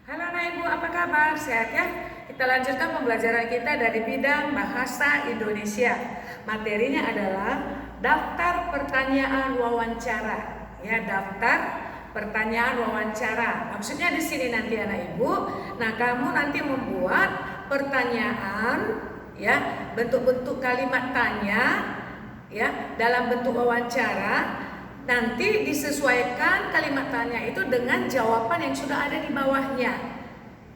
Halo anak ibu, apa kabar? Sehat ya? Kita lanjutkan pembelajaran kita dari bidang bahasa Indonesia. Materinya adalah daftar pertanyaan wawancara. Ya, daftar pertanyaan wawancara. Maksudnya di sini nanti anak ibu, nah kamu nanti membuat pertanyaan, ya, bentuk-bentuk kalimat tanya, ya, dalam bentuk wawancara. Nanti disesuaikan kalimat tanya itu dengan jawaban yang sudah ada di bawahnya.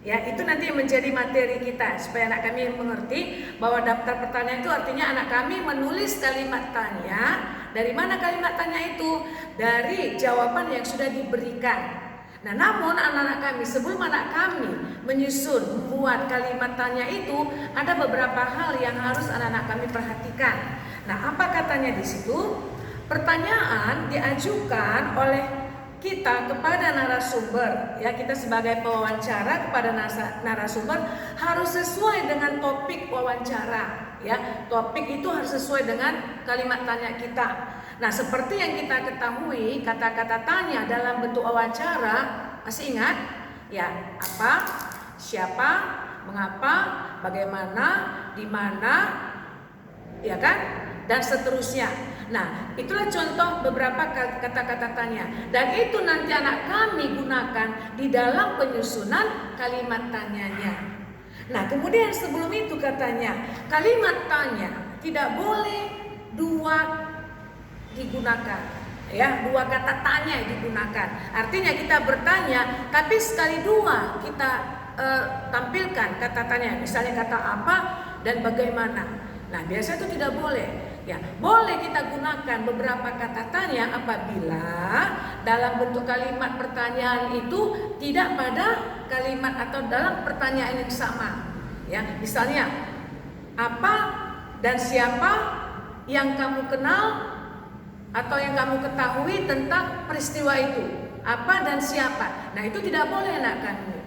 Ya, itu nanti yang menjadi materi kita supaya anak kami mengerti bahwa daftar pertanyaan itu artinya anak kami menulis kalimat tanya. Dari mana kalimat tanya itu? Dari jawaban yang sudah diberikan. Nah, namun anak-anak kami sebelum anak kami menyusun membuat kalimat tanya itu ada beberapa hal yang harus anak-anak kami perhatikan. Nah, apa katanya di situ? Pertanyaan diajukan oleh kita kepada narasumber, ya, kita sebagai pewawancara kepada narasumber harus sesuai dengan topik wawancara, ya. Topik itu harus sesuai dengan kalimat tanya kita. Nah, seperti yang kita ketahui, kata-kata tanya dalam bentuk wawancara, masih ingat? Ya, apa, siapa, mengapa, bagaimana, di mana, ya kan? Dan seterusnya. Nah, itulah contoh beberapa kata-kata tanya. Dan itu nanti anak kami gunakan di dalam penyusunan kalimat tanyanya. Nah, kemudian sebelum itu katanya, kalimat tanya tidak boleh dua digunakan. Ya, dua kata tanya digunakan. Artinya kita bertanya, tapi sekali dua kita tampilkan kata tanya. Misalnya kata apa dan bagaimana. Nah, biasa itu tidak boleh. Ya, boleh kita gunakan beberapa kata tanya apabila dalam bentuk kalimat pertanyaan itu tidak pada kalimat atau dalam pertanyaan yang sama. Ya, misalnya apa dan siapa yang kamu kenal atau yang kamu ketahui tentang peristiwa itu? Apa dan siapa? Nah, itu tidak boleh anak kami.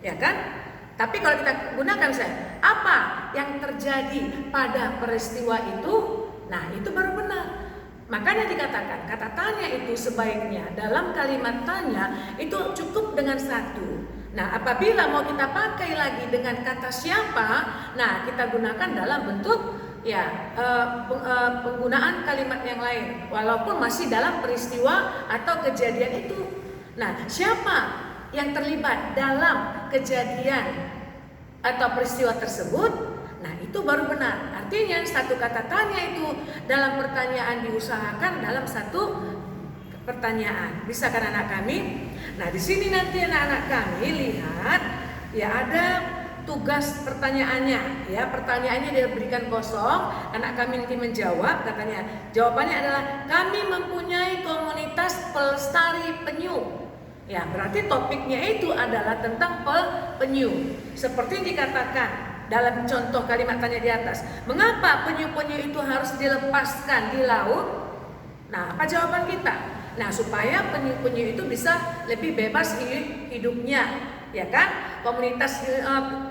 Ya kan? Tapi kalau kita gunakan saya, apa yang terjadi pada peristiwa itu? Nah, itu baru benar. Makanya dikatakan kata tanya itu sebaiknya dalam kalimat tanya itu cukup dengan satu. Nah, apabila mau kita pakai lagi dengan kata siapa, nah kita gunakan dalam bentuk ya penggunaan kalimat yang lain, walaupun masih dalam peristiwa atau kejadian itu. Nah, siapa yang terlibat dalam kejadian atau peristiwa tersebut? Nah, itu baru benar. Artinya satu kata tanya itu dalam pertanyaan diusahakan dalam satu pertanyaan. Bisa kan anak kami? Nah, di sini nanti anak-anak kami lihat ya ada tugas pertanyaannya. Ya, pertanyaannya dia berikan kosong, anak kami nanti menjawab. Katanya jawabannya adalah kami mempunyai komunitas pelestari penyu. Ya, berarti topiknya itu adalah tentang penyu. Seperti dikatakan dalam contoh kalimat tanya di atas, mengapa penyu-penyu itu harus dilepaskan di laut? Nah, apa jawaban kita? Nah, supaya penyu-penyu itu bisa lebih bebas hidupnya, ya kan? Komunitas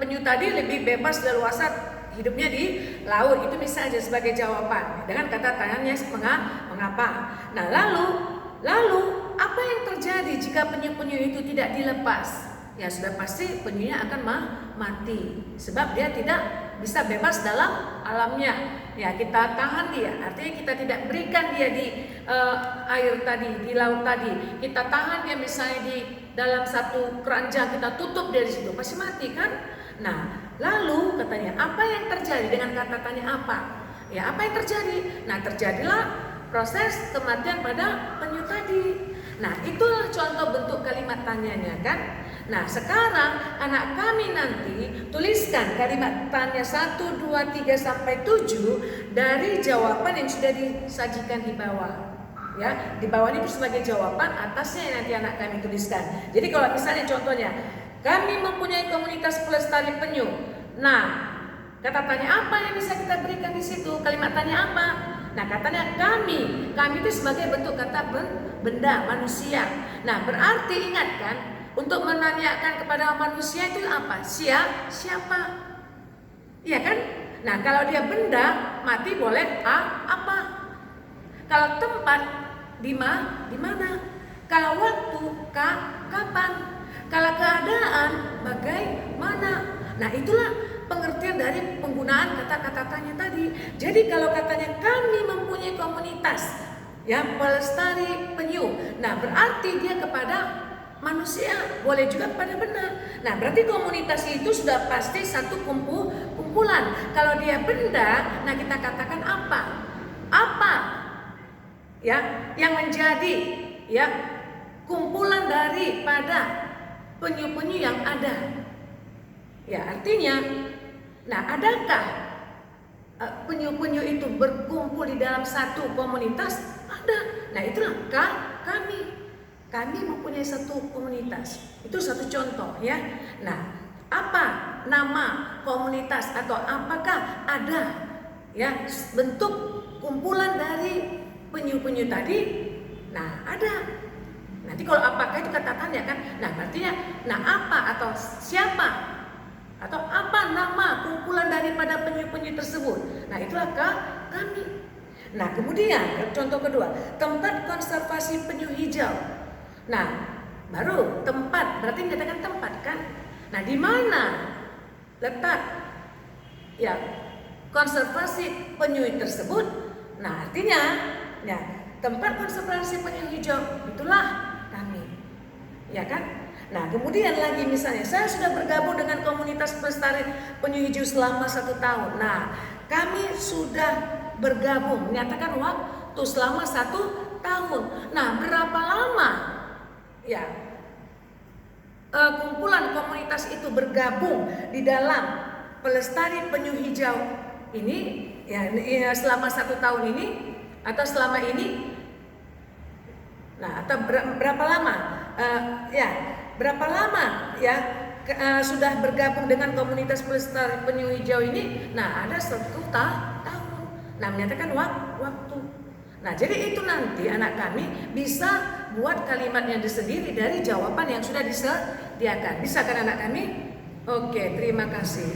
penyu tadi lebih bebas leluasa hidupnya di laut. Itu bisa aja sebagai jawaban dengan kata tanyanya mengapa. Nah, lalu apa yang terjadi jika penyu-penyu itu tidak dilepas? Ya, sudah pasti penyunya akan mati sebab dia tidak bisa bebas dalam alamnya. Ya, kita tahan dia, artinya kita tidak berikan dia di air tadi, di laut tadi. Kita tahan dia misalnya di dalam satu keranjang, kita tutup dia di situ, pasti mati kan? Nah, lalu katanya apa yang terjadi dengan kata tanya apa? Ya, apa yang terjadi? Nah, terjadilah proses kematian pada penyu tadi. Nah, itulah contoh bentuk kalimat tanyanya kan? Nah, sekarang anak kami nanti tuliskan kalimat tanya 1, 2, 3 sampai 7 dari jawaban yang sudah disajikan di bawah. Ya, di bawah itu sebagai jawaban, atasnya yang nanti anak kami tuliskan. Jadi kalau misalnya contohnya, kami mempunyai komunitas pelestari penyu. Nah, kata tanya apa yang bisa kita berikan di situ? Kalimat tanya apa? Nah, katanya kami itu sebagai bentuk kata benda, manusia. Nah, berarti ingat kan, untuk menanyakan kepada manusia itu apa? Siapa? Iya kan? Nah, kalau dia benda, mati boleh apa? Kalau tempat, di mana? Kalau waktu, kapan? Kalau keadaan, bagaimana. Nah, itulah pengertian dari penggunaan kata-kata tanya tadi. Jadi kalau katanya kami mempunyai komunitas yang pelestari penyu, nah berarti dia kepada manusia, boleh juga kepada benda. Nah, berarti komunitas itu sudah pasti satu kumpulan. Kalau dia benda, nah kita katakan apa? Apa ya yang menjadi ya kumpulan daripada penyu-penyu yang ada? Ya, artinya, nah adakah penyu-penyu itu berkumpul di dalam satu komunitas? Ada. Nah, itulah kami mempunyai satu komunitas. Itu satu contoh ya. Nah, apa nama komunitas atau apakah ada ya bentuk kumpulan dari penyu-penyu tadi? Nah, ada. Nanti kalau apakah itu kata tanya kan? Nah, artinya nah apa atau siapa? Atau apa nama kumpulan daripada penyu-penyu tersebut? Nah, itulah kami. Nah, kemudian contoh kedua, tempat konservasi penyu hijau. Nah, baru tempat, berarti dikatakan tempat kan? Nah, di mana letak ya konservasi penyu tersebut? Nah, artinya ya tempat konservasi penyu hijau itulah kami. Ya kan? Nah, kemudian lagi misalnya saya sudah bergabung dengan komunitas pelestari penyu hijau selama 1 tahun. Nah, kami sudah bergabung, menyatakan waktu selama 1 tahun. Nah, berapa lama ya kumpulan komunitas itu bergabung di dalam pelestari penyu hijau ini ya selama 1 tahun ini atau selama ini? Nah, atau berapa lama? Berapa lama ya sudah bergabung dengan komunitas pelestari penyu hijau ini? Nah, ada 1 tahun. Nah, menyatakan waktu. Nah, jadi itu nanti anak kami bisa buat kalimatnya sendiri dari jawaban yang sudah disediakan. Bisa kan anak kami? Oke, terima kasih.